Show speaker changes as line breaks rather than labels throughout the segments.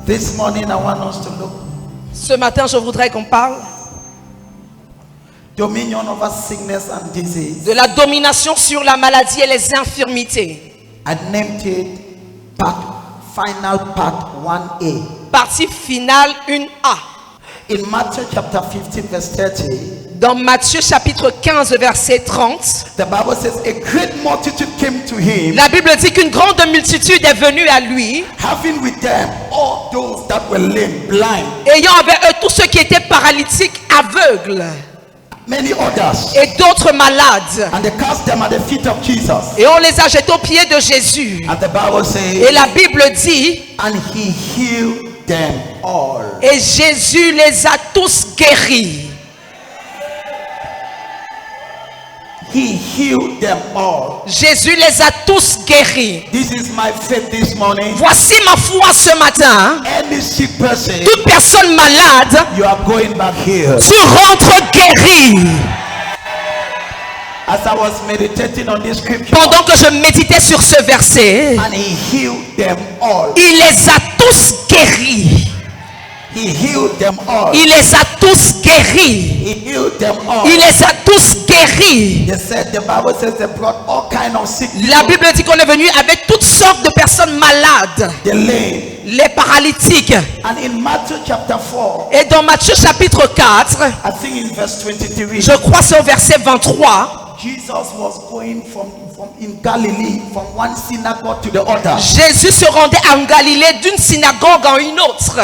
This morning I want us to look
Ce matin, je voudrais qu'on parle
dominion over sickness and disease.
de la domination sur la maladie et les infirmités.
I named it final part 1A.
Partie finale 1A.
In Matthew chapter 15 verse 30,
Dans Matthieu chapitre 15 verset 30,
the Bible says a great multitude came to him,
la Bible dit qu'une grande multitude est venue à lui,
having with them all those that were lame, blind,
ayant avec eux tous ceux qui étaient paralytiques, aveugles
many others,
et d'autres malades.
and they cast them at the feet of Jesus.
Et on les a jetés aux pieds de Jésus.
And the Bible
Et
says,
la Bible dit,
and he healed them all.
et Jésus les a tous guéris.
He healed them all.
Jésus les a tous guéris.
This is my faith this morning.
Voici ma foi ce matin.
Any sick person,
Toute personne malade,
you are going back here.
tu rentres guéri.
As I was meditating on this scripture,
Pendant que je méditais sur ce verset,
and he healed them all.
il les a tous guéris.
He healed them all.
Il les a tous guéris.
He healed them all.
Il les a tous guéris.
They said, the Bible says they brought all kind of sick people.
La Bible dit qu'on est venu avec toutes sortes de personnes malades,
The lame.
les paralytiques.
And in Matthew chapter 4,
Et dans Matthieu chapitre 4,
I think in verse 23,
je crois c'est au verset 23,
Jesus was going from in Galilee from one synagogue to the other.
Jésus se rendait en Galilée d'une synagogue en une autre.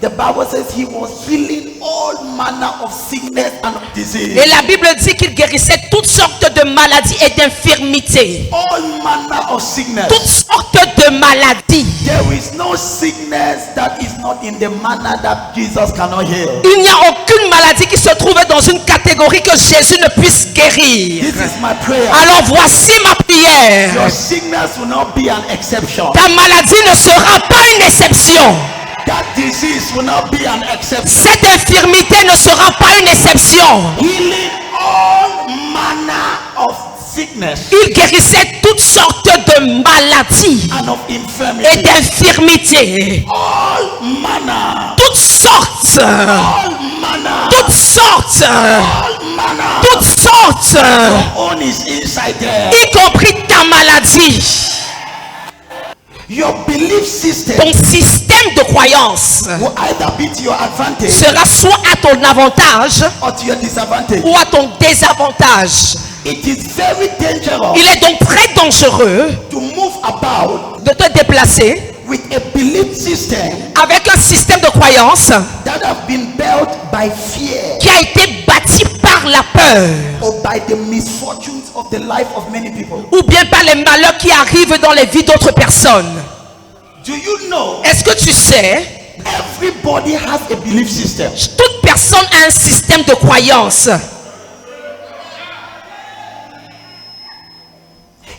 The Bible says he was healing all manner of sickness and of disease.
Et la Bible dit qu'il guérissait toutes sortes de maladies et d'infirmités.
All manner of sickness.
Toutes sortes de maladies.
There is no sickness that is not in the manner that Jesus cannot heal.
Il n'y a aucune maladie qui se trouve dans une catégorie que Jésus ne puisse guérir.
This is my prayer.
Alors voici ma prière.
Your sickness will not be an exception.
Ta maladie ne sera pas une exception.
That disease will not be an exception.
Cette infirmité ne sera pas une exception.
Healing all manner of sickness
Il guérissait toutes sortes de maladies
and of
et
infirmity.
d'infirmités.
All manner.
Toutes sortes.
All manner.
Toutes sortes.
All manner.
Toutes sortes.
Your own is inside there.
Y compris ta maladie.
Your belief system
Ton système de croyance
will either be to your advantage
sera soit à ton avantage
or to your disadvantage.
ou à ton désavantage.
It is very dangerous
Il est donc très dangereux
to move about
de te déplacer
with a belief system
avec un système de croyance
that have been built by fear
qui a été bâti par la peur
or by the misfortunes of the life of many people.
ou bien par les malheurs qui arrivent dans les vies d'autres personnes.
Do you know
Est-ce que tu sais,
everybody has a belief system?
toute personne a un système de croyance.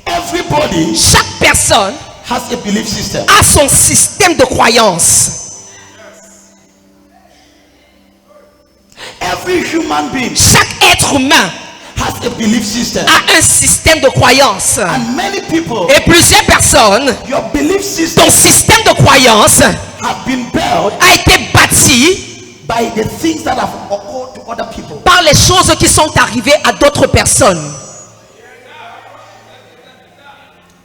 Everybody
Chaque personne
has a belief system.
a son système de croyance.
Every human being
Chaque être humain
has a belief system.
a un système de croyance.
And many people,
Et plusieurs personnes,
your belief system
ton système de croyance
have been built
a été bâti
by the things that have occurred to other people.
par les choses qui sont arrivées à d'autres personnes.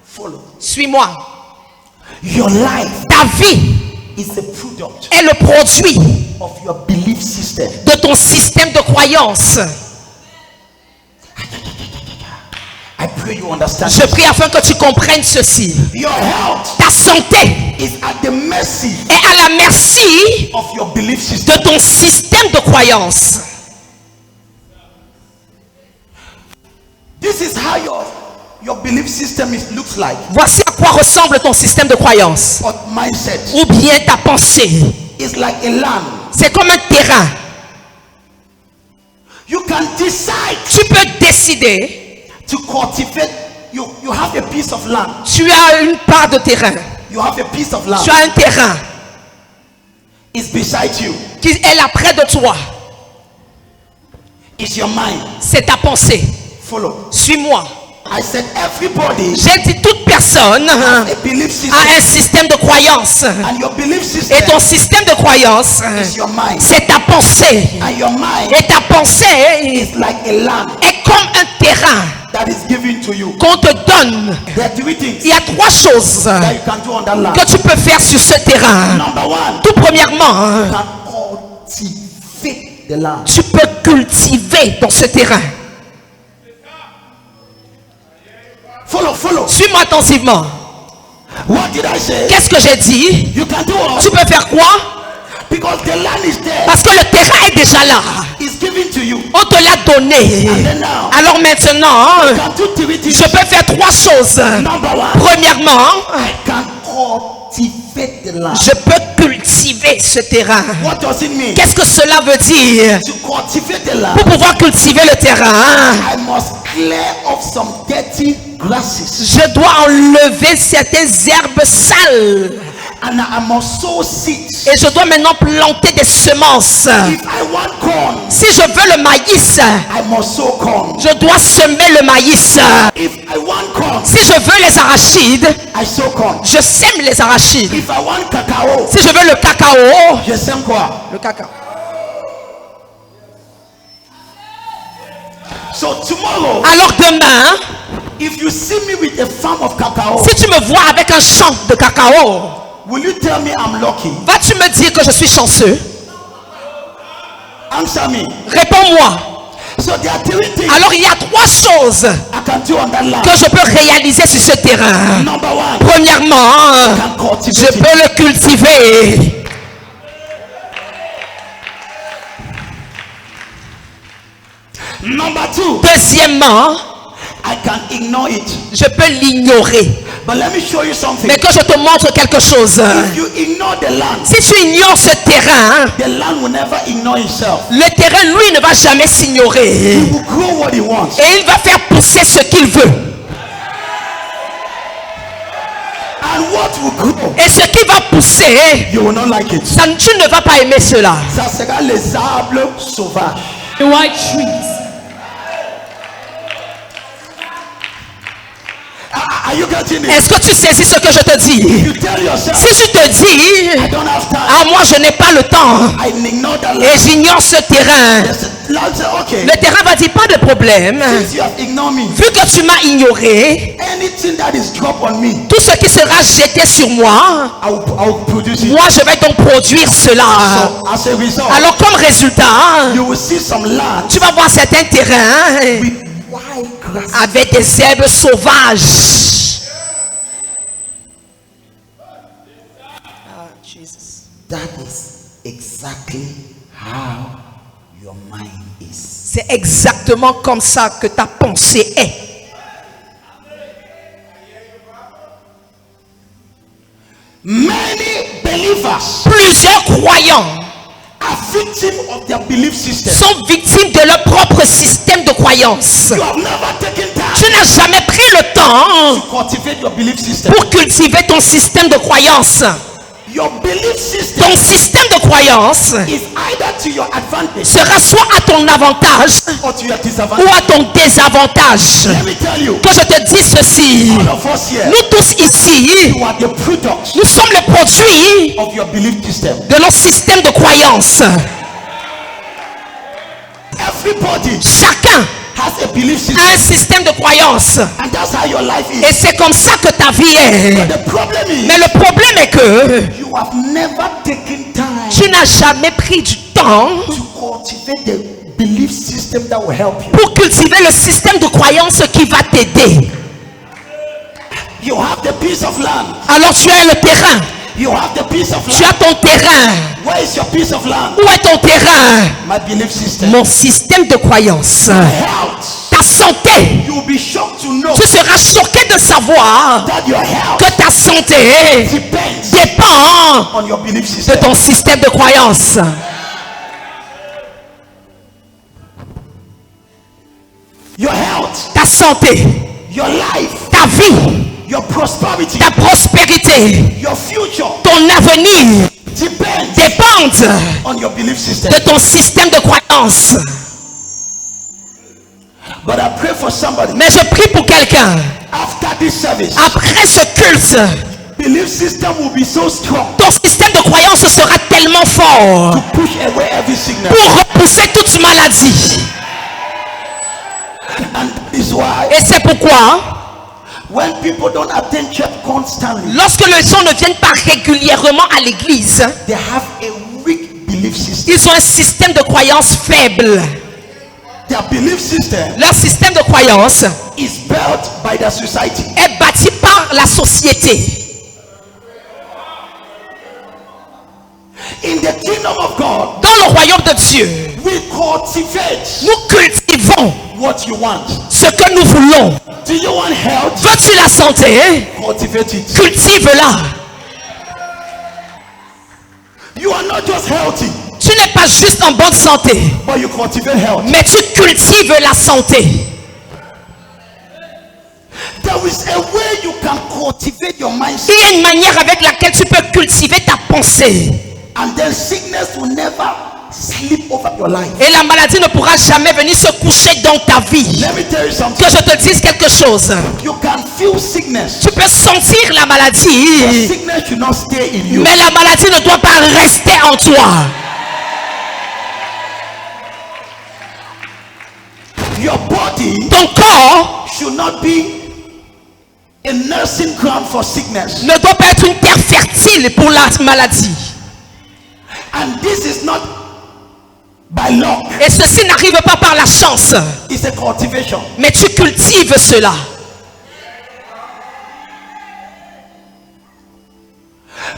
Follow.
Suis-moi.
Your life
Ta vie
is a product
est le produit
of your belief system.
de ton système de croyance.
I pray you understand.
Je prie afin que tu comprennes ceci.
Your health
Ta santé
is at the mercy
est à la merci
of your belief system.
de ton système de croyance.
This is how your belief system looks like.
Voici à quoi ressemble ton système de croyance.
Or mindset.
Ou bien ta pensée.
It's like a land.
C'est comme un terrain.
You can decide
Tu peux décider.
to cultivate. You have a piece of land.
Tu as une part de terrain.
You have a piece of land.
Tu as un terrain
It's beside you.
qui est là près de toi.
It's your mind.
C'est ta pensée.
Follow.
Suis-moi.
I said everybody
J'ai dit toute personne
has a belief system.
a un système de croyance.
And your belief system
Et ton système de croyance,
is your mind.
c'est ta pensée.
And your mind
Et ta pensée
is like a land
est comme un terrain
that is given to you.
qu'on te donne.
There are three things
Il y a trois choses
that you can do on that land.
que tu peux faire sur ce terrain.
Number one,
Tout premièrement,
you can cultivate the land.
tu peux cultiver dans ce terrain.
Follow.
Suis-moi attentivement.
What did I say?
Qu'est-ce que j'ai dit?
You can do
Tu
all
peux faire quoi?
because the land is there.
Parce que le terrain est déjà là.
It's given to you.
On te l'a donné.
And then now,
Alors maintenant,
you can do three things.
je peux faire trois choses.
Number one,
Premièrement,
I can cultivate the land.
je peux cultiver ce terrain.
What does it mean?
Qu'est-ce que cela veut dire?
To cultivate the land,
Pour pouvoir cultiver le terrain,
I must clear off some dirty grasses.
je dois enlever certaines herbes sales.
And I must sow seeds.
Et je dois maintenant planter des semences.
If I want corn,
Si je veux le maïs,
I must sow corn.
je dois semer le maïs.
If I want corn,
Si je veux les arachides,
I sow corn.
je sème les arachides.
If I want cacao,
Si je veux le cacao,
je sème quoi?
le cacao.
So tomorrow,
Alors demain,
if you see me with a farm of cacao,
si tu me vois avec un champ de cacao,
will you tell me I'm lucky?
vas-tu me dire que je suis chanceux?
Answer me.
Réponds-moi.
So there are three things
Alors il y a trois choses
I can do on that land.
que je peux réaliser sur ce terrain.
Number one,
Premièrement,
I can
je
cultivate it.
peux le cultiver.
Number two,
Deuxièmement,
I can ignore it.
je peux l'ignorer.
But let me show you something.
Mais que je te montre quelque chose.
If you ignore the land,
Si tu ignores ce terrain,
the land will never ignore itself.
le terrain, lui, ne va jamais s'ignorer.
He will grow what he wants.
Et il va faire pousser ce qu'il veut.
And what will grow,
Et ce qui va pousser,
you will not like it.
ça, tu ne vas pas aimer cela.
Ça sera les arbres sauvages.
The white trees.
Are you getting it?
Est-ce que tu saisis ce que je te dis?
You tell yourself,
Si tu te dis,
I don't have time.
ah moi je n'ai pas le temps
I ignore that
et
land.
j'ignore ce terrain,
The land say, okay,
le terrain va dire pas de problème.
since you have ignored me,
Vu que tu m'as ignoré,
anything that is dropped on me,
tout ce qui sera jeté sur moi,
I will produce it.
moi je vais donc produire cela.
So as a result,
Alors comme résultat,
you will see some land
tu vas voir certains terrains
with wild grass.
avec des herbes sauvages.
That is exactly how your mind is.
C'est exactement comme ça que ta pensée est.
Many believers
Plusieurs croyants
are victims of their belief system.
sont victimes de leur propre système de croyance.
You have never taken
Tu
time
n'as jamais pris le temps
to cultivate your belief system.
pour cultiver ton système de croyance.
Your belief system
Ton système de croyance
is either to your advantage
sera soit à ton avantage
or to your
ou
disadvantage.
à ton désavantage.
Let me tell you,
Que je te dise ceci,
all of us here,
nous tous ici,
you are the product
nous sommes les produits
of your belief system.
de notre système de croyance.
Everybody
Chacun
has a belief system,
a un système de croyance.
and that's how your life
Et
is.
c'est comme ça que ta vie est.
The problem is,
Mais le problème est que
you have never taken time
tu n'as jamais pris du temps
to cultivate the belief system that will help you.
pour cultiver le système de croyance qui va t'aider.
You have the piece of land.
Alors tu as le terrain.
You have the piece of
Tu
land.
as ton terrain.
Where is your piece of land?
Où est ton terrain?
My belief system.
Mon système de croyance.
Health.
Ta santé.
You will be shocked to know
Tu seras choqué de savoir
that your health
que ta santé
depends
dépend
on your belief
de
system.
ton système de croyance.
Your health,
Ta santé,
your life,
ta vie,
your prosperity,
ta prospérité,
your future
ton avenir
depends
dépendent
on your belief system.
de ton système de croyance.
But I pray for somebody.
Mais je prie pour quelqu'un.
After this service,
Après ce culte,
belief system will be so strong
ton système de croyance sera tellement fort
to push away every sickness.
pour repousser toute maladie.
And that is why
Et c'est pourquoi,
when people don't attend church constantly,
lorsque les gens ne viennent pas régulièrement à l'église,
they have a weak belief system.
ils ont un système de croyance faible.
Their belief system
Leur système de croyance
is built by the society.
est bâti par la société.
In the kingdom of God,
Dans le royaume de Dieu,
we cultivate
nous cultivons
what you want.
ce que nous voulons.
Do you want health?
Veux-tu la santé?
Cultivate it.
Cultive-la.
You are not just healthy,
Tu n'es pas juste en bonne santé,
but you cultivate health.
mais tu cultives la santé.
There is a way you can cultivate your
Il
mindset,
y a une manière avec laquelle tu peux cultiver ta pensée.
and then sickness will never sleep over your life.
Et la maladie ne pourra jamais venir se coucher dans ta vie.
Let me tell you something.
Que je te dise quelque chose.
You can feel sickness,
Tu peux sentir la
but
maladie,
sickness should not stay in you.
mais la maladie ne doit pas rester en toi.
Your body
Ton corps
should not be a nursing ground for sickness.
ne doit pas être une terre fertile pour la maladie.
And this is not by luck.
Et ceci n'arrive pas par la chance,
It's a cultivation.
mais tu cultives cela.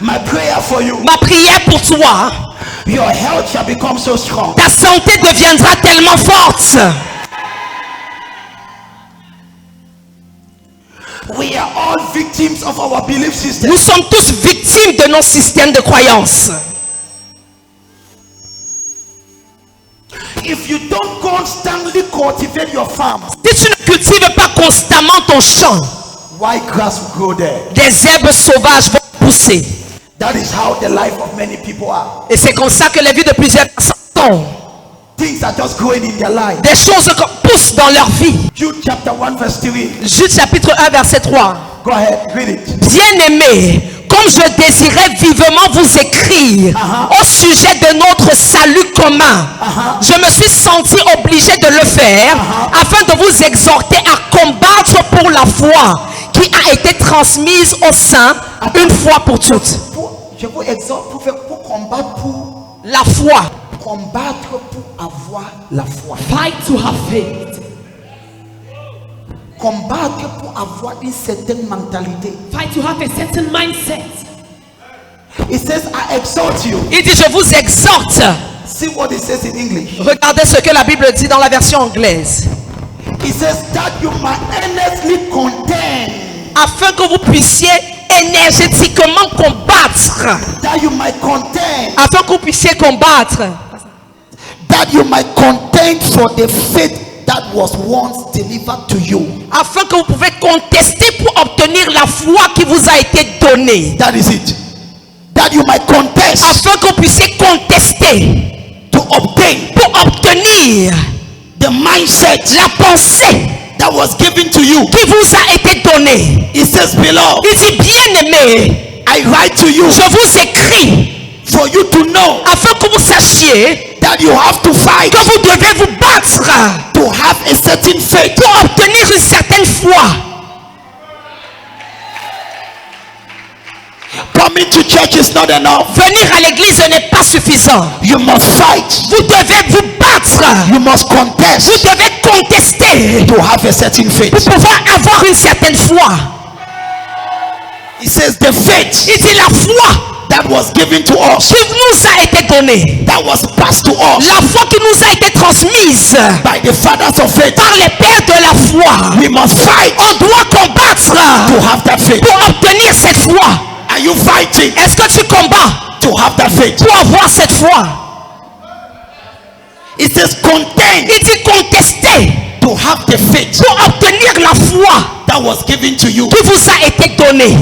My prayer for you,
Ma prière pour toi,
your health shall become so strong.
ta santé deviendra tellement forte.
We are all victims of our belief system.
Nous sommes tous victimes de nos systèmes de croyance.
If you don't constantly cultivate your farm,
Si tu ne cultives pas constamment ton champ,
white grass will grow there.
des herbes sauvages vont pousser.
That is how the life of many people are.
Et c'est comme ça que les vies de plusieurs personnes sont.
Things are just growing in their life.
Des choses poussent dans leur vie.
Jude chapter 1 verse 3.
Jude chapitre 1 verset 3.
Go ahead, read it.
Bien-aimés, comme je désirais vivement vous écrire au sujet de notre salut commun, je me suis senti obligé de le faire afin de vous exhorter à combattre pour la foi qui a été transmise aux saints une fois pour toutes.
Je vous exhorte pour combattre, pour
La foi.
combattre, pour avoir la foi.
Fight to have faith.
Combattre pour avoir une certaine mentalité.
Fight to have a certain mindset.
It says, I exhort you.
Il dit, je vous exhorte.
See what it says in English.
Regardez ce que la Bible dit dans la version anglaise.
It says that you might earnestly contend.
Afin que vous puissiez énergétiquement combattre.
That you might contend.
Afin que vous puissiez combattre.
That you might contend for the faith that was once delivered to you.
Afin que vous pouvez contester pour obtenir la foi qui vous a été donnée.
That is it. That you might contest
Afin que vous puissiez contester
to obtain
pour obtenir
the mindset
la pensée
that was given to you.
qui vous a été donnée.
It says below,
Il dit, bien-aimé,
I write to you
je vous écris
for you to know
afin que vous sachiez
that you have to fight
que vous devez vous battre
to have a certain faith.
pour obtenir une certaine foi.
Coming to church is not enough.
Venir à l'église n'est pas suffisant.
You must fight.
Vous devez vous battre.
You must contest
Vous devez contester
to have a certain faith.
pour pouvoir avoir une certaine foi.
It says the faith
Il dit la foi
that was given to us,
qui nous a été donnée.
that was passed to us
La foi qui nous a été transmise
by the fathers of faith.
par les pères de la foi.
We must fight
On doit combattre
to have that faith.
pour obtenir cette foi.
Are you fighting
Est-ce que tu combats
to have that faith?
pour avoir cette foi?
It says contend
Il dit contester
to have the faith
pour obtenir la foi
that was given to you.
qui vous a été donnée.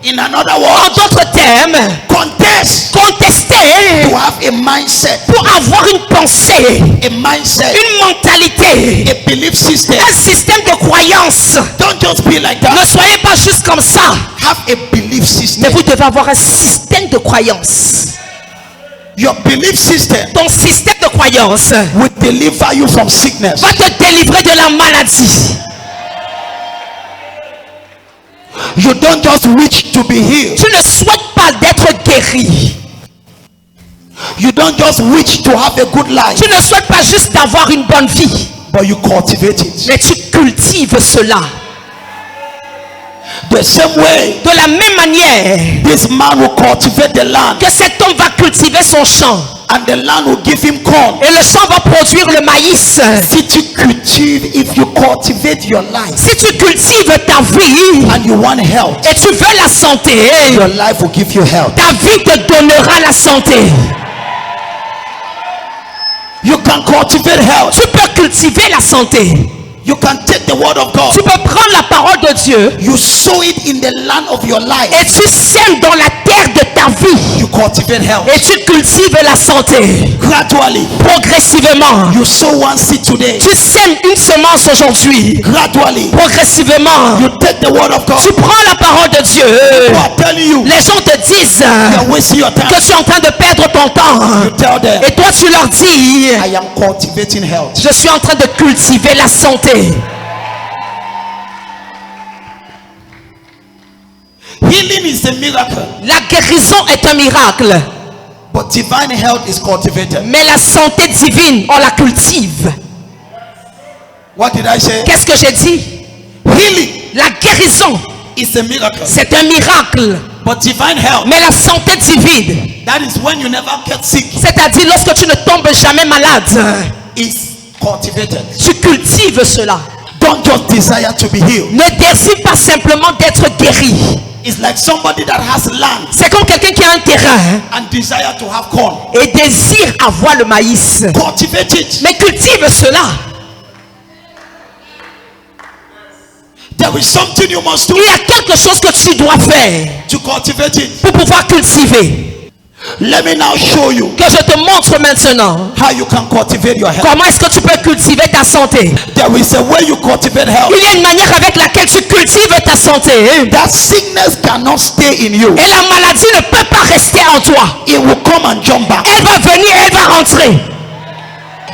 In another
En
word,
d'autres termes,
contest
contester
to have a mindset,
pour avoir une pensée,
a mindset,
une mentalité,
a belief system.
un système de croyance.
Don't just be like
Ne
that.
soyez pas juste comme ça,
Have a belief
mais
system.
vous devez avoir un système de croyance.
Your belief system
Ton système de croyance
will deliver you from sickness.
va te délivrer de la maladie.
You don't just wish to be healed.
Tu ne souhaites pas d'être guéri.
You don't just wish to have a good life,
Tu ne souhaites pas juste d'avoir une bonne vie,
but you cultivate it.
mais tu cultives cela.
The same way
De la même manière
this man will cultivate the land,
que cet homme va cultiver son champ
and the land will give him corn.
et le champ va produire le maïs.
If you cultivate your life
Si tu cultives ta vie
and you want health,
et tu veux la santé,
your life will give you health.
ta vie te donnera la santé.
You can cultivate health.
Tu peux cultiver la santé.
You can take the word of God.
Tu peux prendre la parole de Dieu
You sow it in the land of your life.
et tu sèmes dans la terre de ta vie.
You cultivate health.
Et tu cultives la santé.
Gradually,
Progressivement.
you sow one seed today.
Tu sèmes une semence aujourd'hui.
Gradually,
Progressivement.
you take the word of God.
Tu prends la parole de Dieu.
People are telling you
Les gens te disent
you're wasting your time.
que tu es en train de perdre ton temps.
You tell them,
Et toi tu leur dis,
I am cultivating health.
je suis en train de cultiver la santé.
Healing is a miracle,
La guérison est un miracle.
but divine health is cultivated.
Mais la santé divine, on la cultive.
What did I say?
Qu'est-ce que j'ai dit?
Healing
La guérison,
is a miracle,
c'est un miracle.
but divine health,
Mais la santé divine,
that is when you never get sick,
c'est-à-dire lorsque tu ne tombes jamais malade,
is cultivated.
tu cultives cela.
Don't just desire to be healed.
Ne désire pas simplement d'être guéri.
It's like somebody that has land
C'est comme quelqu'un qui a un terrain
and desire to have corn.
et désire avoir le maïs.
Cultivate it.
Mais cultive cela.
There is something you must do
Il y a quelque chose que tu dois faire
to cultivate it.
pour pouvoir cultiver.
Let me now show you
Que je te montre maintenant
how you can cultivate your health.
comment est-ce que tu peux cultiver ta santé.
There is a way you cultivate health.
Il y a une manière avec laquelle tu cultives ta santé.
That sickness cannot stay in you.
Et la maladie ne peut pas rester en toi.
It will come and jump back.
Elle va venir, elle va rentrer.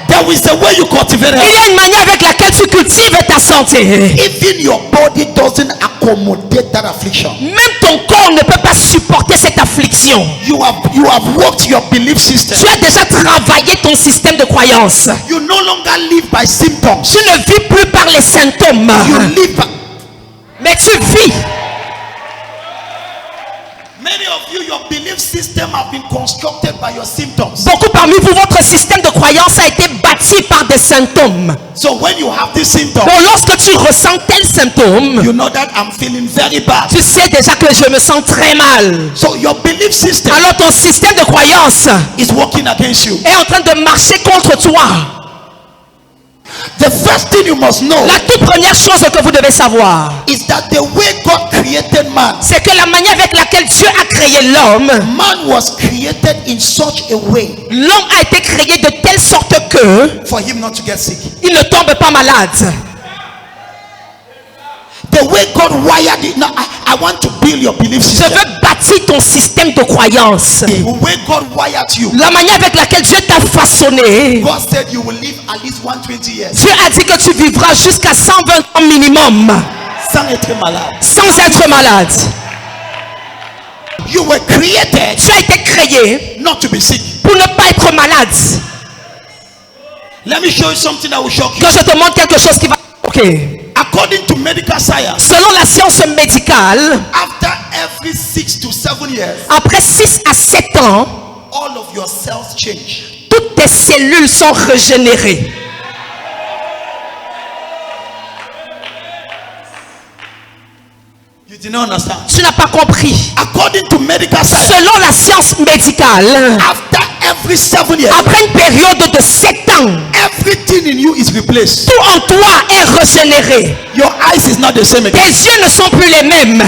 There is a way you cultivate
Il y
health.
a une manière avec laquelle tu cultives ta santé.
Even your body doesn't accommodate that affliction.
Même ton corps ne peut pas supporter cette affliction.
You have worked your belief system.
Tu as déjà travaillé ton système de croyance.
You no longer live by symptoms.
Tu ne vis plus par les symptômes.
You live by...
Mais tu vis.
Many of you, your belief system have been constructed by your symptoms.
Beaucoup parmi vous, votre système de croyance a été bâti par des symptômes.
So when you have this symptom,
Donc lorsque tu ressens tel symptôme,
you know that I'm feeling very bad.
tu sais déjà que je me sens très mal.
So your belief system
Alors ton système de croyance
is working against you.
est en train de marcher contre toi.
The first thing you must know
La toute première chose que vous devez savoir,
is that the way God created man,
c'est que la manière avec laquelle Dieu a créé l'homme,
man was created in such a way
l'homme a été créé de telle sorte que
for him not to get sick.
il ne tombe pas malade.
The way God wired it. Now, I want to build your belief
Je
system.
veux bâtir ton système de croyance.
The way God wired you.
La manière avec laquelle Dieu t'a façonné.
God said you will live at least 120 years.
Dieu a dit que tu vivras jusqu'à 120 ans minimum
Sans être malade.
sans être malade.
You were created
Tu as été créé
not to be sick.
pour ne pas être malade.
Let me show you something that will shock you.
Que je te montre quelque chose qui va... Ok.
According to medical science,
Selon la science médicale,
after every 6 to 7 years,
après 6 à 7 ans,
all of your cells change.
toutes tes cellules sont régénérées.
You did not understand.
Tu n'as pas compris.
According to medical science,
Selon la science médicale,
after every 7 years,
après une période de 7 ans,
everything in you is replaced.
tout en toi est régénéré.
Your eyes is not the same
Tes
again.
yeux ne sont plus les mêmes.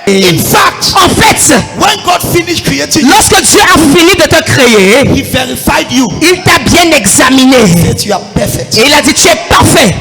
In fact,
En fait,
when God finished creating you,
lorsque Dieu a fini de te créer,
He verified you.
il t'a bien examiné.
That you are perfect.
Et il a dit, tu es parfait.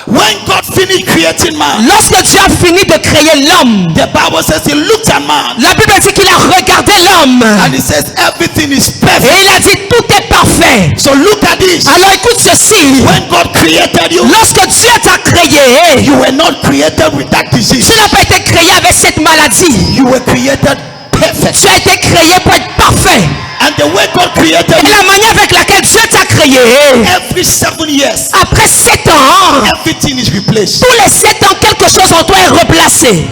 When God finished creating man,
Lorsque Dieu a fini de créer l'homme,
the Bible says He looked at man
la Bible dit qu'il a regardé l'homme.
and He says everything is
Et
perfect.
il a dit, tout est parfait.
So look at this.
Alors écoute ceci.
When God created you,
Lorsque Dieu t'a créé,
you were not created with that disease.
tu n'as pas été créé avec cette maladie.
You were created perfect.
Tu as été créé pour être parfait.
And the way God created
Et
you,
la manière avec laquelle Dieu t'a créé,
every 7 years,
après 7 ans,
everything is replaced.
tous les 7 ans, quelque chose en toi est replacé.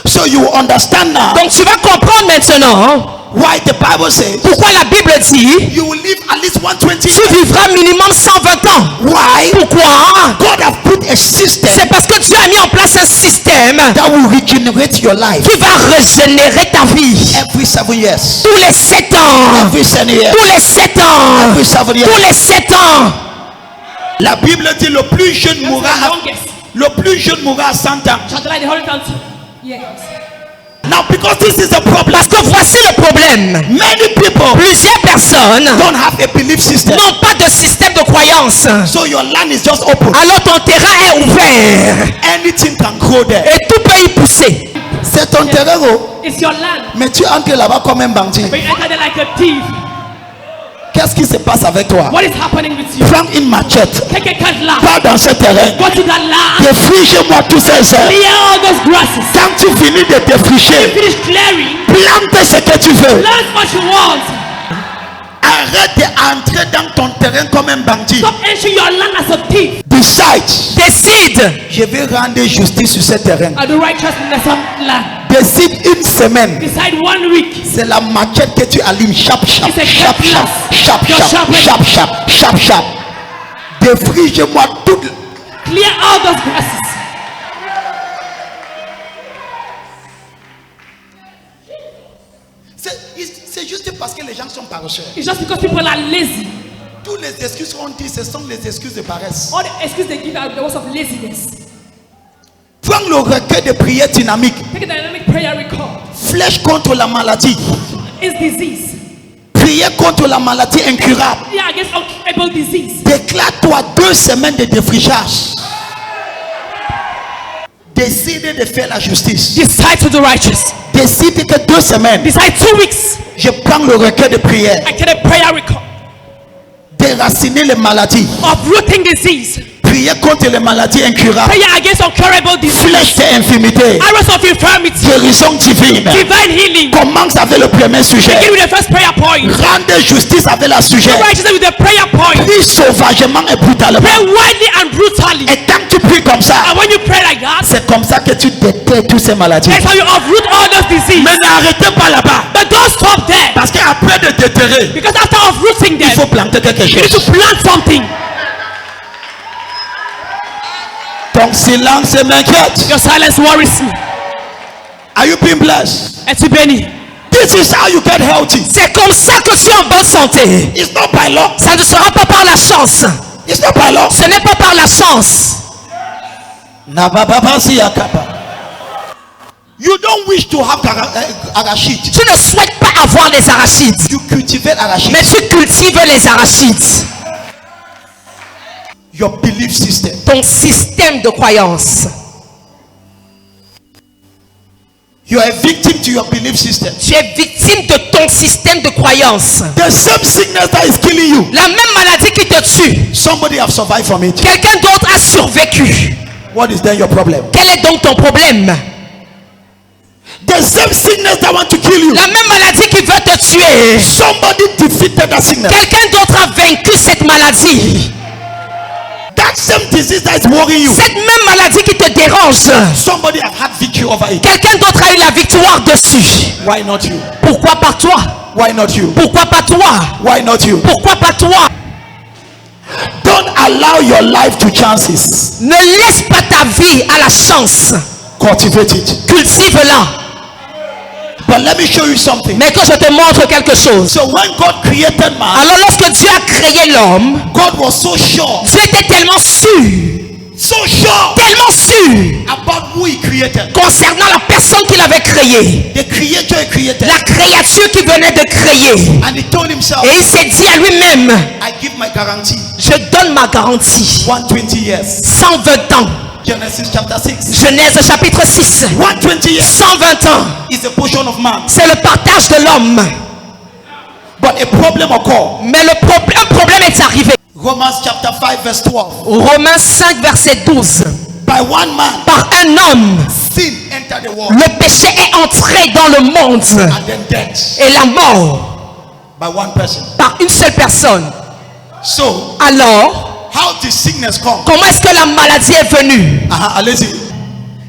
So you understand now
Donc tu vas comprendre maintenant
why the Bible says
pourquoi la Bible dit,
you will live at least 120
tu
years.
vivras minimum 120 ans.
Why?
Pourquoi?
God have put a system
C'est parce que Dieu a mis en place un système
that will regenerate your life
qui va régénérer ta vie.
every 7 years.
Tous les 7 ans.
Every 7 years.
Tous les 7 ans.
Every 7 years.
Tous les 7 ans.
La Bible dit le plus jeune
That's
mourra
the
à,
longest.
le plus jeune mourra à 100 ans.
Shall I the whole country? Yes.
Now because this is a problem,
Parce que voici le problème.
many people
Plusieurs personnes
don't have a belief system.
n'ont pas de système de croyance.
So your land is just open.
Alors ton terrain est ouvert.
Anything can grow there.
Et tout peut y pousser.
C'est ton terrain, oh.
It's your land.
Mais tu entres là-bas comme un bandit.
But you enter there like a thief.
Qu'est-ce qui se passe avec toi?
What is happening with you?
Prends une machette.
Take a cutlass.
Pas dans ce terrain.
Go to that land.
Défriche-moi tous ces herbes.
Clear all those grasses.
Quand tu finis de défricher,
Finish clearing.
plante ce que tu veux.
Plant what you want.
Arrête d'entrer dans ton terrain comme un bandit.
Stop entering your land as a thief.
Decide.
Décide.
Je vais rendre justice sur ce terrain.
I do righteousness in some land.
Décide une semaine.
Decide 1 week.
C'est la machette que tu allumes. Chap, chap,
It's a
chap, chap, chap,
You're
chap,
sharpening.
chap, chap, chap, chap. Défriche-moi tout.
Clear all those grasses.
C'est juste parce que les gens sont paresseux.
It's just because people are lazy.
Toutes les excuses qu'on dit, ce sont les excuses de paresse.
All the excuses they give are the words of laziness.
Prends le recueil de prière dynamique.
Take a dynamic prayer record.
Flèche contre la maladie.
It's disease.
Prière contre la maladie incurable.
Yeah, against uncurable disease.
Déclare-toi 2 semaines de défrichage. Décide de faire la justice.
Decide to do righteous.
Décide que 2 semaines,
Decide 2 weeks.
je prends le recueil de prière.
I get a prayer record.
Déraciner les maladies.
Uprooting disease.
Prier contre les maladies incurables.
Prayer against uncurable disease.
Flèche des infirmités.
Arrows of infirmity.
Guérison divine.
Divine healing.
Commence avec le premier sujet.
Begin with the first prayer point.
Rendre justice avec la sujet.
Do righteousness with the prayer point.
Prie sauvagement et brutalement.
Pray widely and brutally.
Et quand tu pries comme ça,
And when you pray like that,
c'est comme ça que tu détruis toutes ces maladies.
that's how you uproot all those diseases.
Mais n'arrêtez pas là-bas.
But don't stop there.
Parce qu'après de déterrer,
Because after uprooting
il
them,
faut planter quelque
you need to
chose.
plant something.
Ton silence m'inquiète.
Your silence worries me.
Are you being blessed?
Es-tu béni?
This is how you get healthy.
C'est comme ça que tu es en bonne santé.
It's not by law.
Ça ne sera pas par la chance.
It's not by law.
Ce n'est pas par la chance.
You don't wish to have arachide.
Tu ne souhaites pas avoir les arachides.
You cultivate arachide.
Mais tu cultives les arachides.
Your belief system.
Ton système de croyance.
You are a victim to your belief system.
Tu es victime de ton système de croyance.
The same sickness that is killing you,
La même maladie qui te tue.
somebody have survived from it.
Quelqu'un d'autre a survécu.
What is then your problem?
Quel est donc ton problème?
The same sickness that want to kill you,
La même maladie qui veut te tuer.
somebody defeated that sickness.
Quelqu'un d'autre a vaincu cette maladie.
That same disease that is worrying you,
Cette même maladie qui te dérange.
somebody have had victory over it.
Quelqu'un d'autre a eu la victoire dessus.
Why not you?
Pourquoi pas toi?
Why not you?
Pourquoi pas toi?
Why not you?
Pourquoi pas toi?
Don't allow your life to chances.
Ne laisse pas ta vie à la chance.
Cultivate it.
Cultive-la.
But let me show you something.
Mais que je te montre quelque chose.
So when God created man,
Alors lorsque Dieu a créé l'homme,
God was so sure,
Dieu était tellement sûr
about who he created.
concernant la personne qu'il avait créée,
The creator he created.
la créature qu'il venait de créer.
And he told himself,
Et il s'est dit à lui-même,
I give my guarantee.
je donne ma garantie.
120 years.
120 ans.
Genesis chapter 6.
Genèse chapitre 6.
120 years
120 ans.
is the portion of man.
C'est le partage de l'homme.
But a problem occurred.
Mais un problème est arrivé.
Romans chapter 5 verse 12.
Romains 5 verset 12.
By one man,
Par un homme,
sin entered the world.
le péché est entré dans le monde.
And then death
Et la mort
by one person.
par une seule personne.
So,
Alors,
how did sickness come?
comment est-ce que la maladie est venue?
Lazy.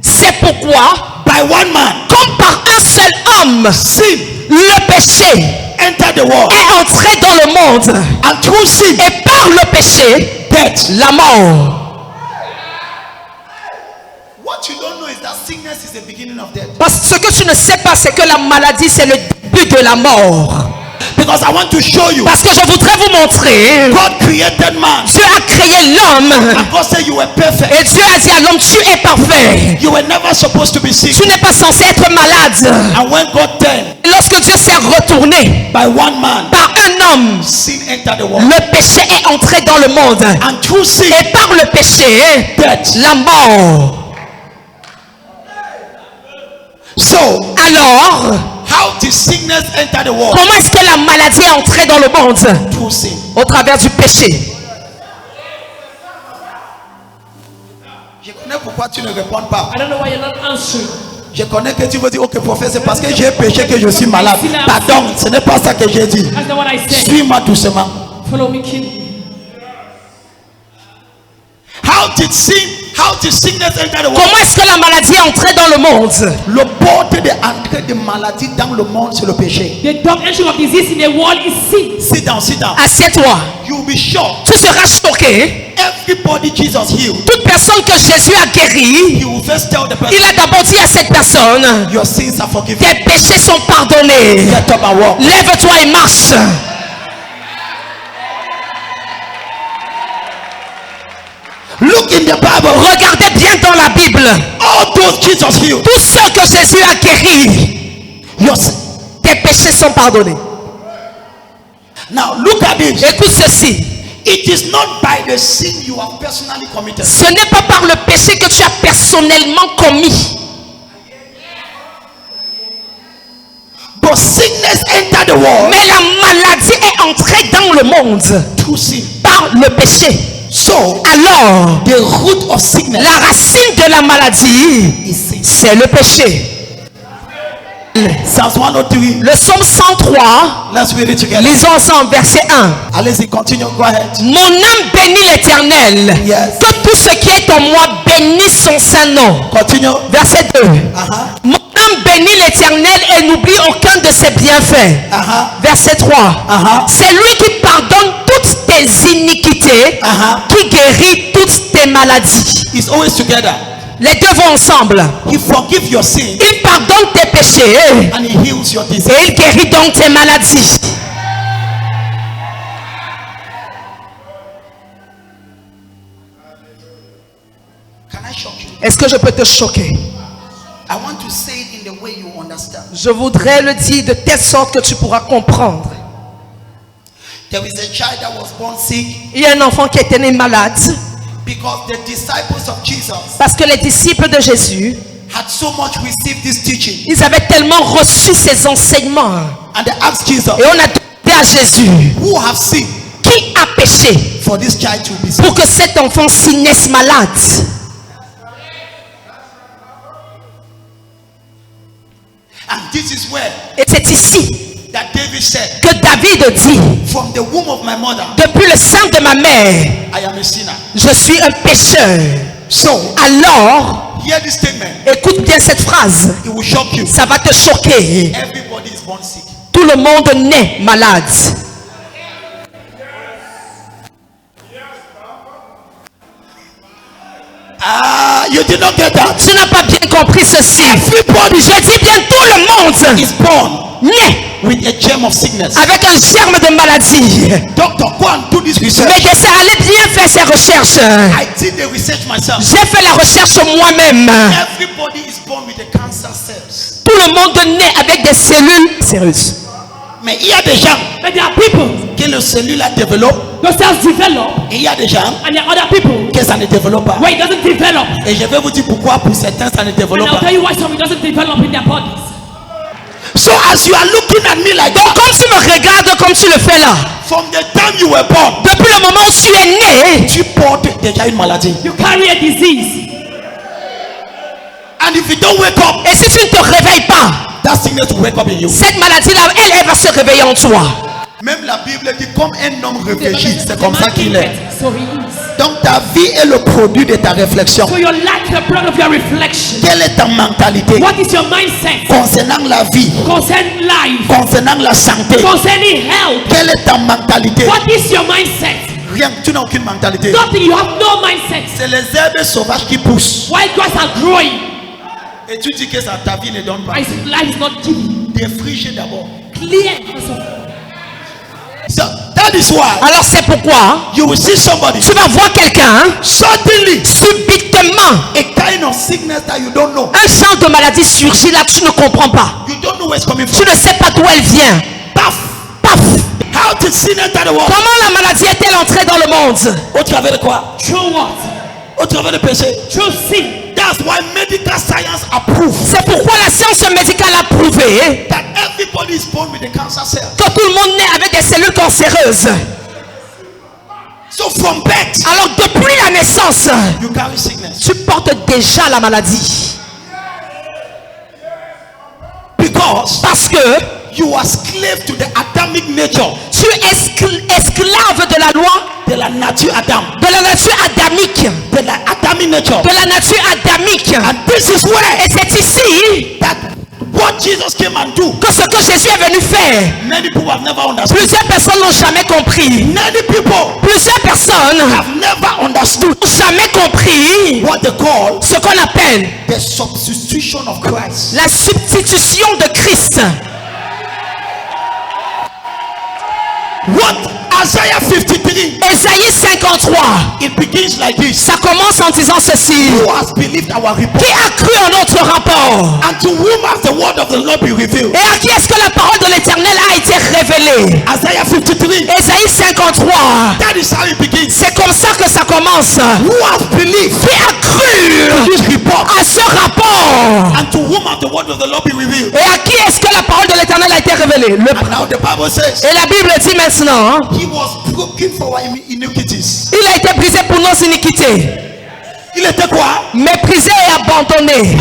C'est pourquoi,
By one man,
comme par un seul homme,
sin
le péché
entered the world.
est entré dans le monde.
And through sin,
Et par le péché,
death.
la mort.
What you don't know is that sickness is the beginning of death.
Parce que ce que tu ne sais pas, c'est que la maladie, c'est le début de la mort.
Because I want to show you,
Parce que je voudrais vous montrer,
God created man.
Dieu a créé l'homme.
And God said you were perfect.
Et Dieu a dit à l'homme, tu es parfait.
You were never supposed to be sick.
Tu n'es pas censé être malade.
And when God turned,
Et lorsque Dieu s'est retourné
by one man,
par un homme,
sin entered the world.
le péché est entré dans le monde.
And through sin,
Et par le péché,
death.
la mort.
So,
Alors,
how did sickness enter the world?
comment est-ce que la maladie est entrée dans le monde?
Through sin.
Au travers du péché.
Je connais pourquoi tu ne réponds pas.
I don't know why you're not answering.
Je connais que tu veux dire, ok, professeur, c'est parce que j'ai péché que je suis malade. Pardon, ce n'est pas ça que j'ai dit.
That's not what I said.
Suis-moi doucement.
Follow me, kid.
How did sickness enter the world?
Comment est-ce que la maladie est entrée dans le monde?
Le porte d'entrée de maladie dans le monde, c'est le péché.
The dog entry of disease in the world is sin.
Sit down, sit down.
Assieds-toi.
You will be shocked.
Tu seras choqué.
Everybody Jesus healed.
Toute personne que Jésus a guérie,
He will first tell the
il
person,
a d'abord dit à cette personne,
your sins are forgiven.
tes péchés sont pardonnés.
Get up and walk.
Lève-toi et marche.
Look in the Bible.
Regardez bien dans la Bible.
All those Jesus healed.
Tous ceux que Jésus a guéris, tes péchés sont pardonnés.
Now look at this.
Écoute ceci.
It is not by the sin you have personally committed.
Ce n'est pas par le péché que tu as personnellement commis.
But sickness entered the world
Mais la maladie est entrée dans le monde
through sin.
par le péché.
So
Alors,
the root of sickness
la racine de la maladie,
is sin.
c'est le péché.
Psalms 103.
Le psaume 103,
Let's read it together.
lisons ensemble, verset 1.
Allez-y, continue. Go ahead.
Mon âme bénit l'Éternel.
Yes.
Que tout ce qui est en moi bénisse son saint nom.
Continue.
Verset 2.
Uh-huh.
Mon âme bénit l'Éternel et n'oublie aucun de ses bienfaits.
Uh-huh.
Verset 3.
Uh-huh.
C'est lui qui pardonne toutes tes iniquités,
Uh-huh.
qui guérit toutes tes maladies.
It's always together.
Les deux vont ensemble.
He forgives your sin
Il pardonne tes péchés
and he heals your disease.
et il guérit donc tes maladies.
Can I shock you?
Est-ce que je peux te choquer?
I want to say it in the way you understand.
Je voudrais le dire de telle sorte que tu pourras comprendre.
There is a child that was born sick
Il y a un enfant qui était né malade
because the disciples of Jesus
parce que les disciples de Jésus,
had so much received this teaching.
ils avaient tellement reçu ces enseignements.
And they asked Jesus,
Et on a demandé à Jésus,
who have sinned
qui a péché
for this child to be sick?
pour que cet enfant-ci naisse malade?
And this is where
Et c'est ici
that David said,
que David dit,
from the womb of my mother,
depuis le sein de ma mère,
I am a sinner.
je suis un pécheur.
So,
Alors,
hear this statement.
écoute bien cette phrase,
It will shock you.
ça va te choquer.
Everybody is born sick.
Tout le monde naît malade.
You did not get that.
Tu n'as pas bien compris ceci.
Everybody
Je dis bien tout le monde
is born
né
with a germ of sickness.
avec un germe de maladie.
Doctor, go and do this research.
Médecin, allez bien faire ces recherches.
I did the research myself.
J'ai fait la recherche moi-même.
Everybody is born with the cancer cells.
Tout le monde naît avec des cellules cancéreuses.
Mais il y a des gens
But there are people,
que les cellules la développent
those cells develop,
et il y a des gens
and there are other people
que ça ne développe pas.
where it doesn't develop.
Et je vais vous dire pourquoi pour certains ça ne
And
développe
I'll
pas.
tell you why some it doesn't develop in their bodies.
So as you are looking at me like
Donc
that,
comme tu me regardes comme tu le fais là,
from the time you were born,
depuis le moment où tu es né,
tu portes déjà une maladie.
You carry a disease.
And if you don't wake up,
et si tu ne te réveilles pas,
that sickness will wake up in you.
cette maladie-là, elle va se réveiller en toi.
Même la Bible dit comme un homme réfléchit, c'est comme ça qu'il est.
So he is.
Donc ta vie est le produit de ta réflexion.
So your life is the product of your reflection.
Quelle est ta mentalité
What is your mindset
concernant la vie,
concerning life,
concernant la santé?
concerning health?
Quelle est ta mentalité?
What is your mindset?
Rien, tu n'as aucune mentalité.
Nothing. You have no mindset.
C'est les herbes sauvages qui poussent.
While grass are growing,
Et tu dis que ça, ta vie ne donne pas.
life is not giving.
Défriche d'abord.
Clear. First of all.
So that is why
Alors c'est pourquoi
you will see somebody
tu vas voir quelqu'un
suddenly
subitement.
a kind of sickness that you don't know.
Un genre de maladie surgit là, tu ne comprends pas.
You don't know where it's coming
Tu
from.
ne sais pas d'où elle vient.
Paf!
Paf!
How did sin enter the world?
Comment la maladie est-elle entrée dans le monde?
Au travers de quoi?
Through what?
Au travers de péché.
Through sin.
That's why medical science approves
C'est pourquoi la science médicale a prouvé
that everybody is born with a cancer cell.
que tout le monde naît avec des cellules cancéreuses.
So from birth,
Alors depuis la naissance,
you carry sickness.
tu portes déjà la maladie.
Because
Parce que
you are slave to the Adamic nature,
tu es esclave de la loi,
de la nature Adam,
de la nature adamique.
de la Adamic nature.
De la nature adamique.
And this is where
Et c'est ici
that what Jesus came and do.
que ce que Jésus est venu faire,
Many people have never understood.
plusieurs personnes n'ont jamais compris.
Many people
Plusieurs personnes
have never understood
n'ont jamais compris
what they call
ce qu'on appelle
the substitution of Christ.
la substitution de Christ.
What Isaiah 53,
Ésaïe 53,
it begins like this.
ça commence en disant ceci.
Who has believed our report?
Qui a cru en notre rapport?
And to whom has the word of the Lord been revealed?
Et à qui est-ce que la parole de l'Éternel a été révélée?
Isaiah 53.
Ésaïe 53.
That is how it begins.
C'est comme ça que ça commence.
Who has believed
Qui a cru
this report?
à ce rapport?
And to whom has the word of the Lord been revealed?
Et à qui est-ce que la parole de l'Éternel a été révélée?
And now the Bible says
Et la Bible dit maintenant,
he was broken for our iniquities.
il a été brisé pour nos iniquités,
Il était quoi?
méprisé et abandonné.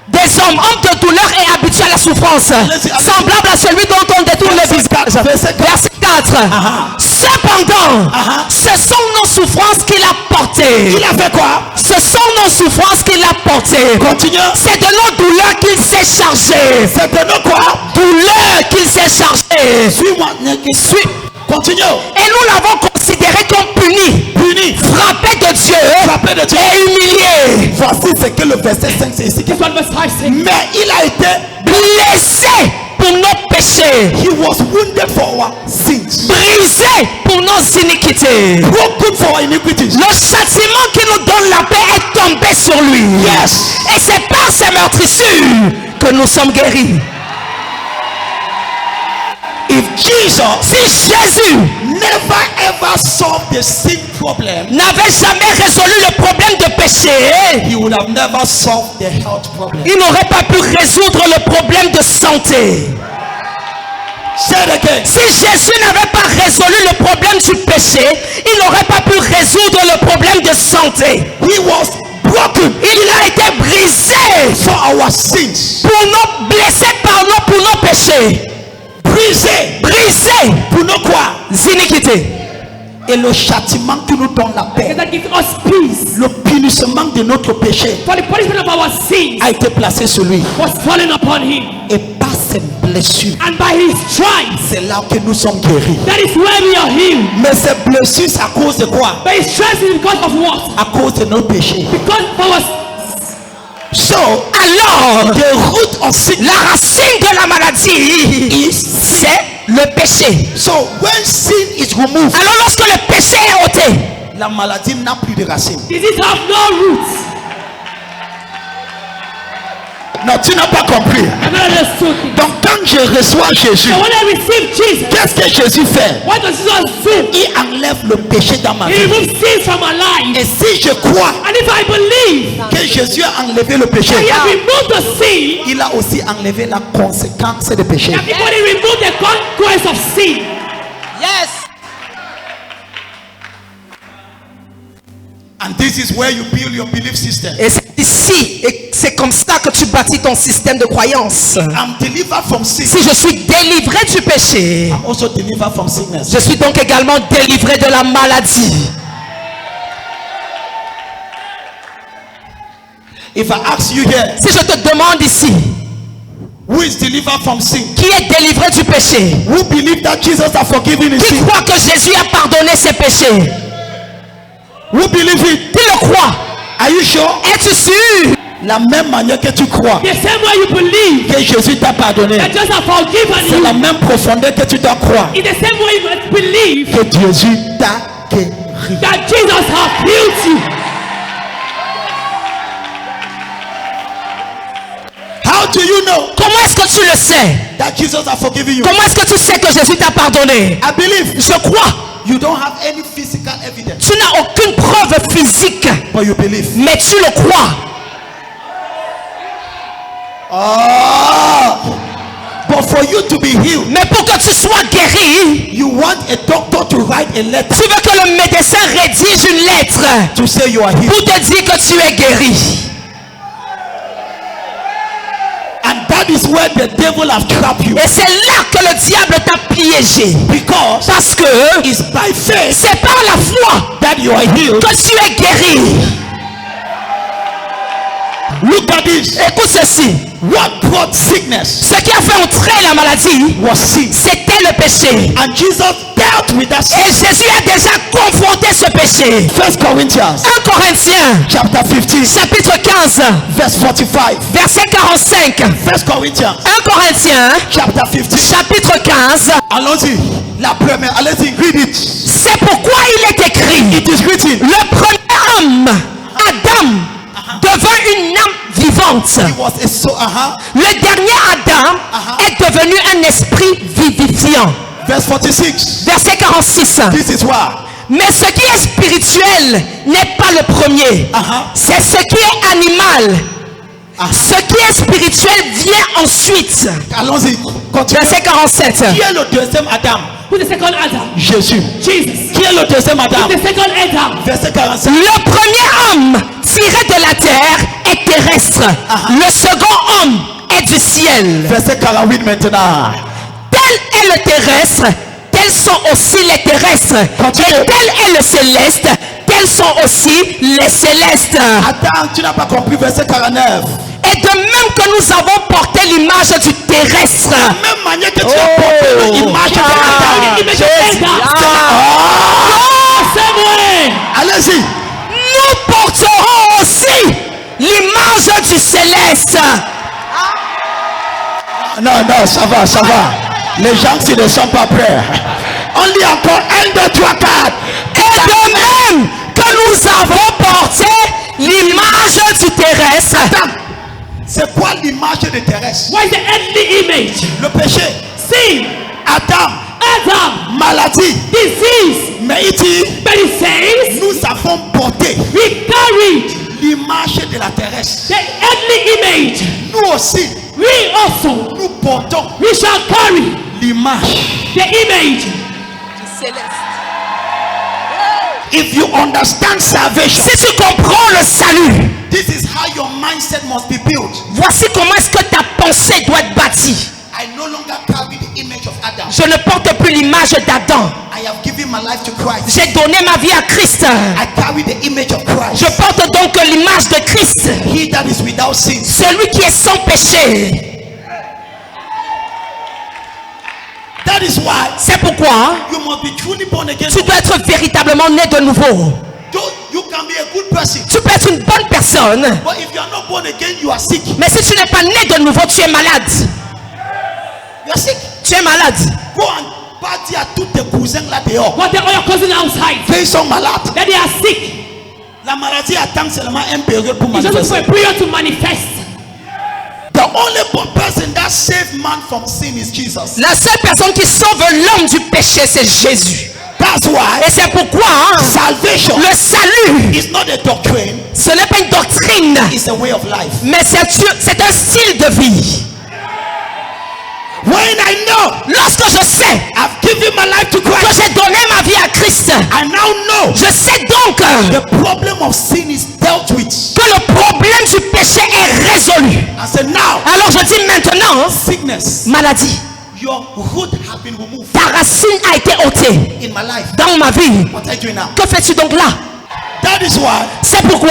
Des hommes de douleur et habitués à la souffrance, semblable à celui dont on détourne le visage.
Verset 4.
Verset 4. Cependant, ce sont nos souffrances qu'il a portées.
Il a fait quoi?
Ce sont nos souffrances qu'il a portées.
Continue.
C'est de nos douleurs qu'il s'est chargé.
C'est de nos quoi?
Douleurs qu'il s'est chargé.
Suis-moi.
Suis.
Continue.
Et nous l'avons considéré comme puni,
Puni.
frappé de Dieu
Frappé de Dieu.
et humilié,
Voici ce que le verset 5 c'est ici.
That's what verse 5 says.
Mais il a été,
blessé pour nos péchés,
he was wounded for our sins,
brisé pour nos iniquités.
broken for our iniquities.
Le châtiment qui nous donne la paix est tombé sur lui.
Yes.
Et c'est par ces meurtrissures que nous sommes guéris.
If Jesus
Si Jésus
never ever solved the sin problem,
n'avait jamais résolu le problème de péché,
he would have never solved the health problem.
il n'aurait pas pu résoudre le problème de santé.
Say it again.
Si Jésus n'avait pas résolu le problème du péché, il n'aurait pas pu résoudre le problème de santé.
He was broken
Il a été brisé
for our sins,
pour nos blessés par nous pour nos péchés. Brisé
pour nos quoi?
iniquités.
Et le châtiment qui nous donne la paix,
That gives us peace.
le punissement de notre péché
For the punishment of our sins
a été placé sur lui.
was fallen upon him.
Et par ses blessures,
And by his stripes,
c'est là que nous sommes guéris.
that is where we are healed.
Mais ces blessures, c'est à cause de quoi?
But it strengthens because of what?
À cause de nos péchés.
Because for us.
So,
Alors,
the root of sickness
la racine de la maladie,
is
c'est le péché.
so when sin is removed,
Alors lorsque le péché est ôté,
la maladie n'a plus de racines.
Disease have no roots.
Non, tu n'as pas compris.
I'm not understood.
Donc quand je reçois Jésus,
So when I receive Jesus,
qu'est-ce que Jésus fait?
what does Jesus do?
Il enlève le péché dans ma
He
vie.
removes sins from my life.
Et si je crois
And if I believe
que Jésus a enlevé le péché,
that He has removed the sin,
il a aussi enlevé la conséquence du péché.
that before He removed the consequence of sin.
yes.
And this is where you build your belief system.
Et c'est ici, et c'est comme ça que tu bâtis ton système de croyance.
I'm delivered from sin.
Si je suis délivré du péché,
I'm also delivered from sickness.
je suis donc également délivré de la maladie.
If I ask you here,
Si je te demande ici,
who is delivered from sin?
qui est délivré du péché?
Who believe that Jesus has forgiven his
Qui
sin?
croit que Jésus a pardonné ses péchés?
Who believe it?
Qui le croit?
Are you sure?
Es-tu sûr?
La même manière que tu crois
The same way you believe
que Jésus t'a pardonné,
that Jesus has forgiven
c'est
you,
la même profondeur que tu dois croire
in the same way you must believe
que Jésus t'a guéri.
that Jesus has healed you.
How do you know
Comment est-ce que tu le sais?
that Jesus has forgiven you?
Comment est-ce que tu sais que Jésus t'a pardonné?
I believe
Je crois.
you don't have any physical evidence,
Tu n'as aucune preuve physique,
but you believe.
mais tu le crois.
Oh, but for you to be healed,
Mais pour que tu sois guéri,
you want a doctor to write a letter
tu veux que le médecin rédige une lettre
to say you are healed.
pour te dire que tu es guéri.
And that is where the devil has trapped you.
Et c'est là que le diable t'a piégé.
Because
Parce que
it's by faith
c'est par la foi
that you are healed.
que tu es guéri.
Look at this.
Écoute ceci.
What brought sickness
Ce qui a fait entrer la maladie,
was sin.
c'était le péché.
And Jesus dealt with that sin.
Et Jésus a déjà confronté ce péché.
1 Corinthians
1 Corinthiens,
chapter 15
chapitre 15,
verse 45.
verset 45.
1 Corinthians
1 Corinthiens,
chapter 15.
chapitre 15.
Allons-y. La première, allez-y, read it.
C'est pourquoi il est écrit,
It is written.
le premier homme, Adam, devint une âme vivante.
It was a so,
Le dernier Adam est devenu un esprit vivifiant.
verse 46.
Verset 46.
This is why.
Mais ce qui est spirituel n'est pas le premier. C'est ce qui est animal. Ce qui est spirituel vient ensuite.
Allons-y. Continue.
Verset 47.
Qui est le deuxième Adam?
Who's the second Adam?
Jésus.
Jesus.
Qui est le deuxième Adam?
The second Adam.
Verset 45.
Le premier homme tiré de la terre est terrestre. Le second homme est du ciel.
Verset 48 maintenant.
Tel est le terrestre, tels sont aussi les terrestres.
Continue.
Et tel est le céleste, tels sont aussi les célestes.
Attends, tu n'as pas compris verset 49.
Et de même que nous avons porté l'image du terrestre,
Même manière que tu as porté l'image de Adam.
Image of Adam.
Oh,
Same way.
allez-y.
nous porterons aussi l'image du céleste.
Non, non, ça va, ça va. Les gens qui ne sont pas prêts. On lit encore 1, 2, 3, 4.
Et de même que nous avons porté l'image du terrestre.
C'est quoi l'image des terrestres?
What is the earthly image?
Le péché.
Sin,
Adam.
Adam,
Maladie.
disease.
Mais il dit,
But it says,
nous avons porté
we carried
l'image de la terrestre.
the earthly image.
Nous aussi,
We also,
nous portons
we shall carry
l'image.
the image.
If you understand salvation,
Si tu comprends le salut,
this is how your mindset must be built.
voici comment est-ce que ta pensée doit être bâtie.
I no longer carry the image of Adam.
Je ne porte plus l'image d'Adam.
I have given my life to Christ.
J'ai donné ma vie à Christ.
I carry the image of Christ.
Je porte donc l'image de Christ.
He that is without sin.
Celui qui est sans péché.
That is why
C'est pourquoi
you must be truly born again.
tu dois être véritablement né de nouveau.
You can be a good person,
Tu peux être une bonne personne,
but if you are not born again, you are sick.
mais si tu n'es pas né de nouveau, tu es malade.
You are sick.
Tu es malade.
Go and party à tous tes cousins là dehors.
What all your cousins outside?
Ils sont malades.
That they are sick.
La maladie attend seulement un période pour
It's just for a
manifester.
period to manifest.
The only person that saved man from sin is Jesus.
La seule personne qui sauve l'homme du péché, c'est Jésus.
That's why
Et c'est pourquoi
salvation
le salut,
is not a doctrine,
ce n'est pas une doctrine,
it's a way of life.
mais c'est un style de vie.
When I know
Lorsque je sais
I've given my life to
que
Christ,
j'ai donné ma vie à Christ,
I now know
je sais donc que
the problem of sin is dealt with.
le problème du péché est résolu.
I said now,
Alors je dis maintenant,
sickness,
maladie,
your root have been removed
ta racine a été ôtée
in my life.
dans ma vie.
What are you doing now?
Que fais-tu donc là?
That is why
C'est pourquoi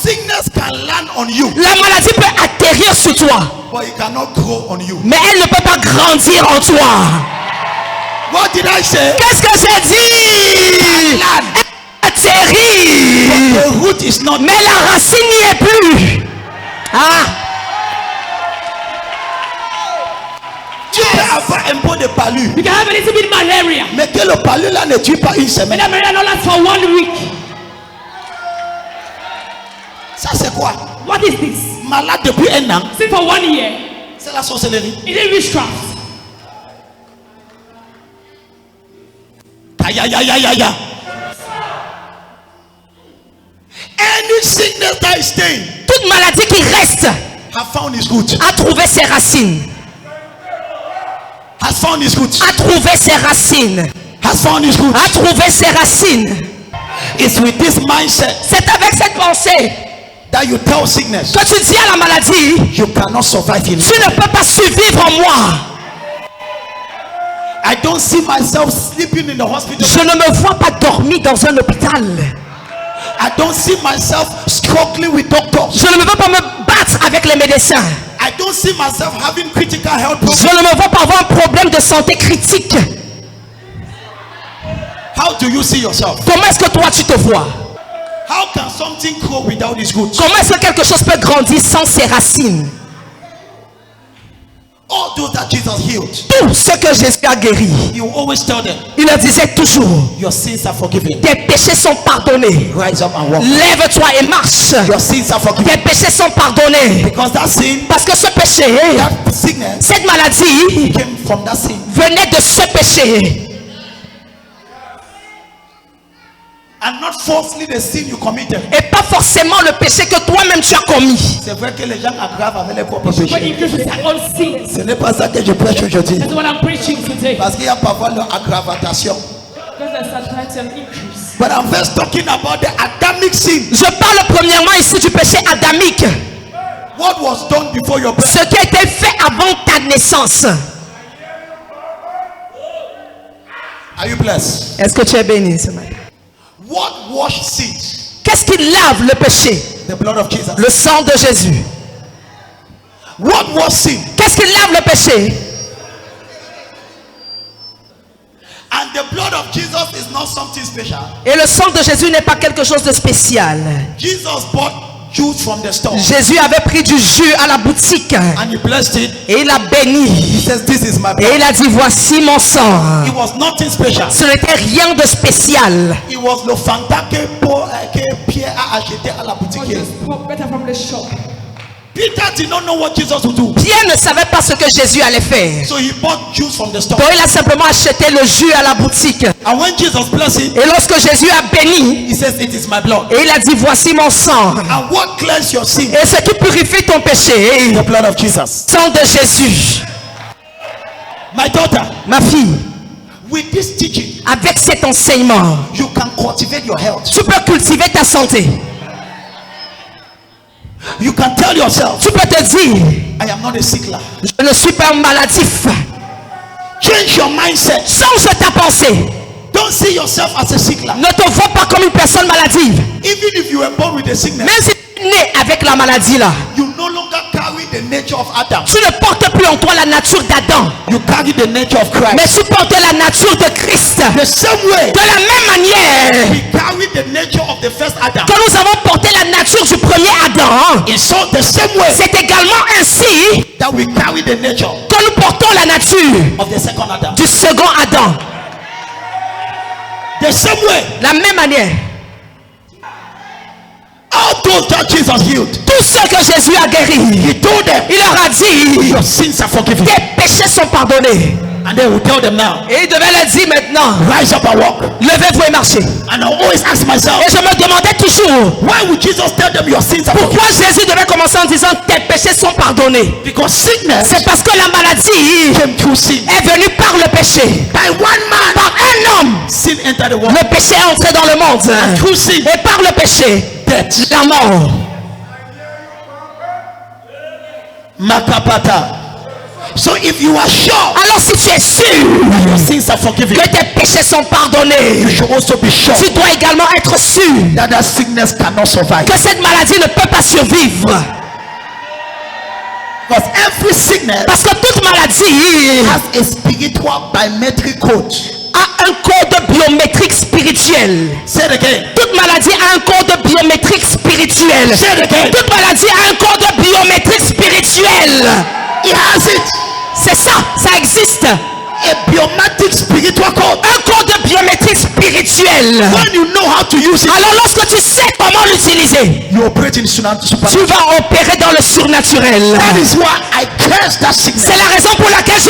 sickness can land on you,
la maladie peut atterrir sur toi,
but it cannot grow on you.
mais elle ne peut pas grandir en toi.
What did I say?
Qu'est-ce que j'ai dit?
Land.
Atterrir.
The root is not.
Mais la racine n'y est plus. Ah,
Tu peux avoir un peu de palu,
You can have a little bit malaria.
mais que le palu là ne tue pas une
But
semaine.
that malaria don't last for 1 week.
Ça c'est quoi?
What is this?
Malade depuis un an,
Sit for 1 year.
c'est la sorcellerie.
Is it witchcraft?
Aïe aïe aïe aïe aïe. Any sickness that is staying
toute maladie qui reste
has found his root.
a trouvé ses racines.
Has found his root.
A trouvé ses racines.
Has found his root.
A trouvé ses racines.
It's with this mindset
C'est avec cette pensée
that you tell sickness
que tu dis à la maladie,
you cannot survive in
tu
life.
ne peux pas survivre en moi.
I don't see myself sleeping in the hospital.
Je ne me vois pas dormir dans un hôpital.
I don't see myself struggling with doctors.
Je ne me veux pas me battre avec les médecins.
I don't see myself having critical health
Je
problems.
ne me vois pas avoir un problème de santé critique.
How do you see yourself?
Comment est-ce que toi tu te vois?
How can something grow without its roots?
Comment est-ce que quelque chose peut grandir sans ses racines?
All those that Jesus healed,
Tout ce que Jésus a guéri,
he will always tell them,
il leur disait toujours,
your sins are forgiven.
tes péchés sont pardonnés.
Rise up and walk.
Lève-toi et marche.
Your sins are forgiven.
Tes péchés sont pardonnés.
Because that sin,
Parce que ce péché,
that sickness
cette maladie
came from that sin.
venait de ce péché.
And not falsely the sin you committed.
Et pas forcément le péché que toi-même tu as commis.
C'est vrai que les gens aggravent avec les propres
But
péchés.
increase with their own sins.
Ce n'est pas ça que je prêche aujourd'hui.
That's what I'm preaching today.
Parce qu'il y a parfois leur aggravation.
Because there's sometimes an increase.
But I'm first talking about the Adamic sin.
Je parle premièrement ici du péché adamique.
What was done before your birth?
Ce qui a été fait avant ta naissance.
Are you blessed?
Est-ce que tu es béni ce matin?
What washed sin?
Qu'est-ce qui lave le péché?
The blood of Jesus.
Le sang de Jésus.
What was sin?
Qu'est-ce qui lave le péché?
And the blood of Jesus is not something special.
Et le sang de Jésus n'est pas quelque chose de spécial.
Jesus bought juice from the store
Jésus avait pris du jus à la boutique
and he blessed it.
et il a béni.
He says, this is my
Et
blood.
il a dit, voici mon sang.
It was nothing special.
Ce n'était rien de spécial.
It was le fanta que Pierre a acheté à la boutique.
Better from the shop.
Peter did not know what Jesus would do.
Pierre ne savait pas ce que Jésus allait faire.
So he bought juice from the store.
Donc il a simplement acheté le jus à la boutique.
And when Jesus blessed it,
Et lorsque Jésus a béni,
he says, it is my blood.
et il a dit, voici mon sang.
And what cleanses your sin?
Et ce qui purifie ton péché,
The blood of Jesus.
sang de Jésus.
My daughter,
Ma fille,
with this teaching,
avec cet enseignement,
you can cultivate your health.
tu peux cultiver ta santé.
You can tell yourself,
Tu peux te dire,
I am not a sickler.
je ne suis pas maladif.
Change your mindset.
Change ta pensée.
Don't see yourself as a sickler.
Ne te vois pas comme une personne maladive.
Even if you were born with a sickness,
Même si tu es né avec la maladie là,
you no longer carry the nature of Adam.
Tu ne portes plus en toi la nature d'Adam,
You carry the nature of
mais
Christ.
tu portes la nature de Christ.
The same way
De la même manière
we carry the nature of the first Adam.
que nous avons porté la nature du premier Adam,
In so the same way
c'est également ainsi
that we carry the nature
que nous portons la nature
of the second Adam.
du second Adam.
The same way,
La même manière,
all those that Jesus healed,
tous ceux que Jésus a guéris,
he told them,
il leur a dit,
your sins are forgiven.
tes péchés sont pardonnés.
And then we tell them now,
Et il devait leur dire maintenant,
rise up and walk.
levez-vous et marchez.
And I always ask myself,
Et je me demandais toujours,
why would Jesus tell them your sins are forgiven?
pourquoi Jésus devait commencer en disant, tes péchés sont pardonnés?
Because sickness
C'est parce que la maladie
came through sin.
est venue par le péché.
By one man,
Par un homme,
sin entered the world.
le péché est entré dans le monde.
Through sin,
Et par le péché,
death.
la mort.
Makapata. So if you are sure
Alors si tu es sûr
your sins are forgiven,
que tes péchés sont pardonnés,
you should also be sure
tu dois également être sûr
that that sickness cannot survive.
que cette maladie ne peut pas survivre.
Because every sickness
Parce que toute maladie
has a spiritual biometric code.
a un code biométrique spirituel.
Say it again.
Toute maladie a un code biométrique spirituel.
Say it again.
Toute maladie a un code biométrique spirituel.
It has it.
C'est ça, ça existe.
A biometric spiritual code.
Un code biométrique spirituel.
When you know how to use it,
Alors lorsque tu sais comment l'utiliser,
you operate in
tu
supernatural.
vas opérer dans le surnaturel.
That is why I curse that sickness.
C'est la raison pour laquelle je